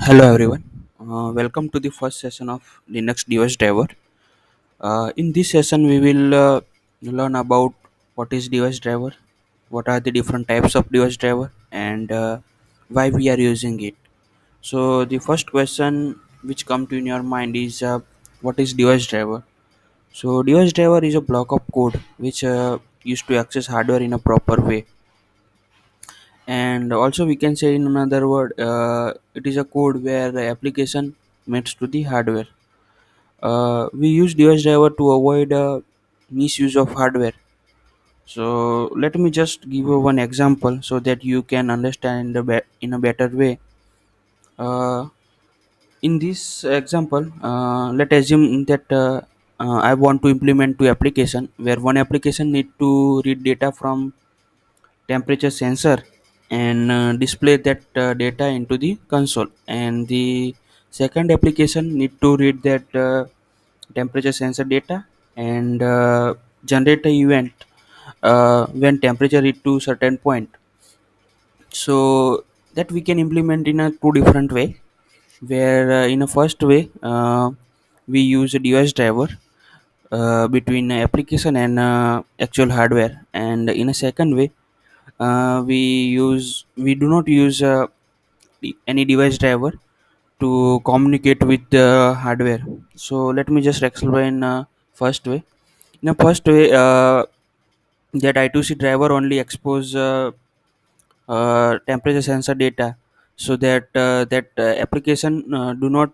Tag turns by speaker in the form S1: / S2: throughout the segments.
S1: Hello everyone. Welcome to the first session of Linux device driver. In this session, we will learn about what is device driver, what are the different types of device driver, and why we are using it. So the first question which come to in your mind is what is device driver? So device driver is a block of code which used to access hardware in a proper way, and also we can say in another word, it is a code where the application maps to the hardware. We use device driver to avoid misuse of hardware. So let me just give you one example so that you can understand in a better way. uh, in this example, let's assume that I want to implement two application where one application need to read data from temperature sensor and display that data into the console, and the second application need to read that temperature sensor data and generate a event when temperature reach to certain point. So that we can implement in a two different way, where in a first way, we use a device driver between application and actual hardware, and in a second way, we do not use any device driver to communicate with the hardware. So let me just explain first way. In the first way, that I2C driver only expose temperature sensor data, so that application do not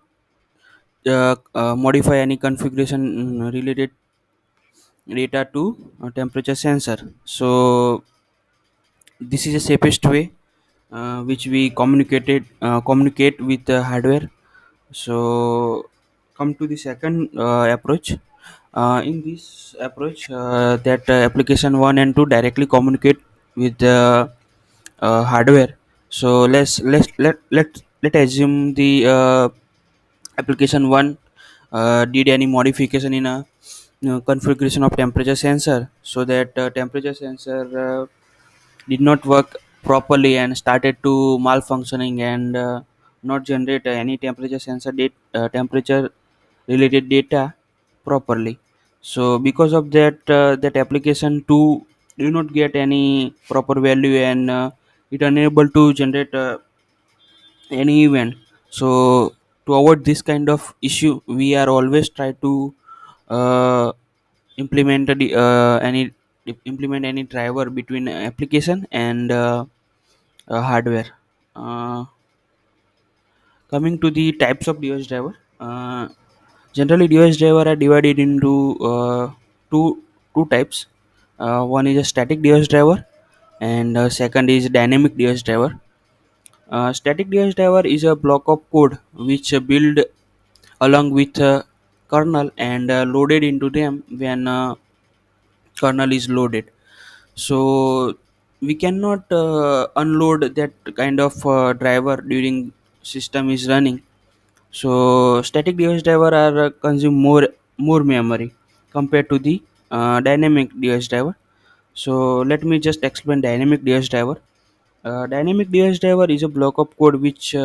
S1: modify any configuration related data to temperature sensor. So this is the safest way which we communicate with the hardware. So come to the second approach. In this approach, that application 1 and 2 directly communicate with the hardware. So let assume the application 1 did any modification in a configuration of temperature sensor, so that temperature sensor did not work properly and started to malfunctioning and not generate any temperature related data properly. So because of that, that application 2 do not get any proper value, and it unable to generate any event. So to avoid this kind of issue, we are always try to uh, implement any driver between application and hardware. uh, Coming to the types of device driver, generally device driver are divided into two two types. One is a static device driver, and second is dynamic device driver. Static device driver is a block of code which build along with kernel and loaded into them when kernel is loaded. So we cannot unload that kind of driver during system is running. So static device driver are consume more memory compared to the dynamic device driver. So let me just explain dynamic device driver. Dynamic device driver is a block of code which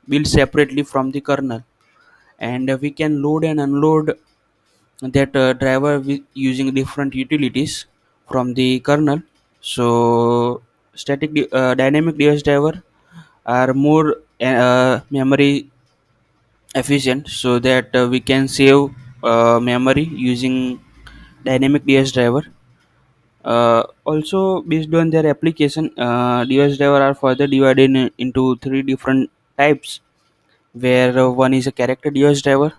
S1: built separately from the kernel, and we can load and unload that driver using different utilities from the kernel. So dynamic device driver are more memory efficient, so that we can save memory using dynamic device driver. Also based on their application, device driver are further divided into three different types, where one is a character device driver,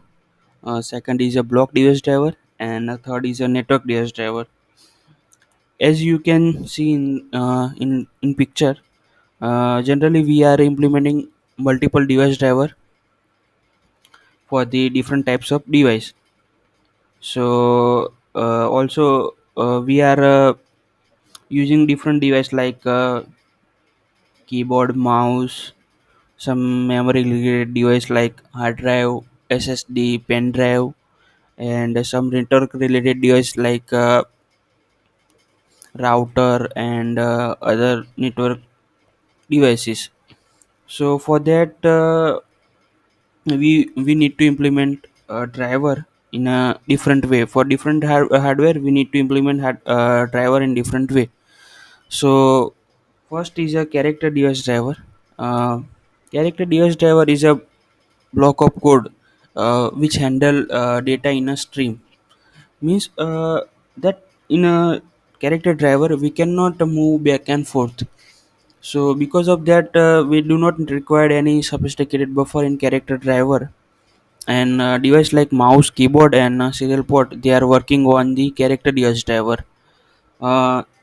S1: second is a block device driver, and a third is a network device driver. As you can see in picture, generally we are implementing multiple device driver for the different types of device. So also we are using different device like keyboard, mouse, some memory related device like hard drive, ssd, pen drive, and some network related device like router and other network devices. So for that, we need to implement a driver in a different way. For different hardware, we need to implement driver in different way. So first is a character device driver. uh, Character device driver is a block of code which handle data in a stream. Means that in a character driver we cannot move back and forth. So because of that, we do not require any sophisticated buffer in character driver. And device like mouse, keyboard, and serial port, they are working on the character device driver.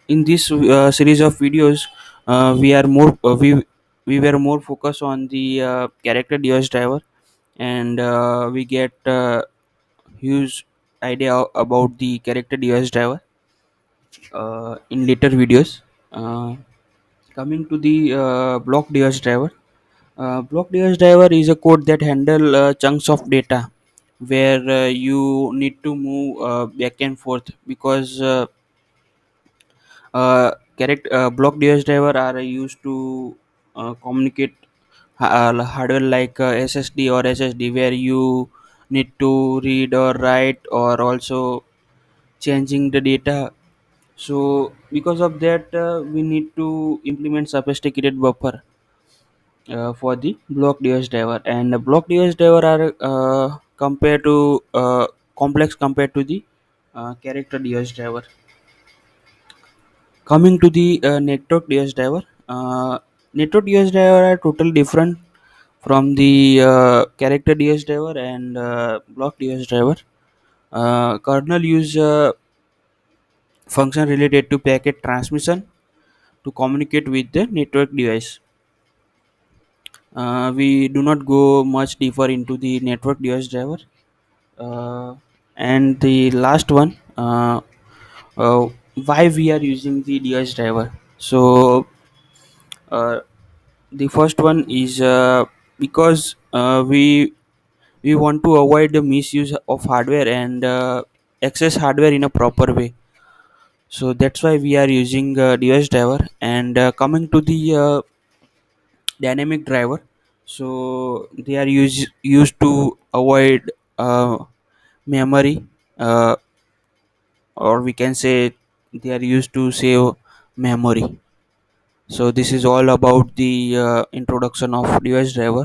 S1: In this series of videos, we were more focused on the character device driver, and we get huge idea about the character device driver in later videos. Coming to the block device driver. Block device driver is a code that handle chunks of data where you need to move back and forth, because block device driver are used to communicate hardware like SSD or SSD, where you need to read or write or also changing the data. So because of that, we need to implement sophisticated buffer for the block device driver. And the block device driver are compared to complex compared to the character device driver. Coming to the network device driver. Network device driver are totally different from the character device driver and block device driver. Kernel use function related to packet transmission to communicate with the network device. We do not go much deeper into the network device driver. And the last one, uh, why we are using the device driver. So uh, the first one is because we want to avoid the misuse of hardware and access hardware in a proper way. So that's why we are using device driver. And coming to the dynamic driver, so they are used to avoid memory, uh, or we can say they are used to save memory. So this is all about the introduction of device driver.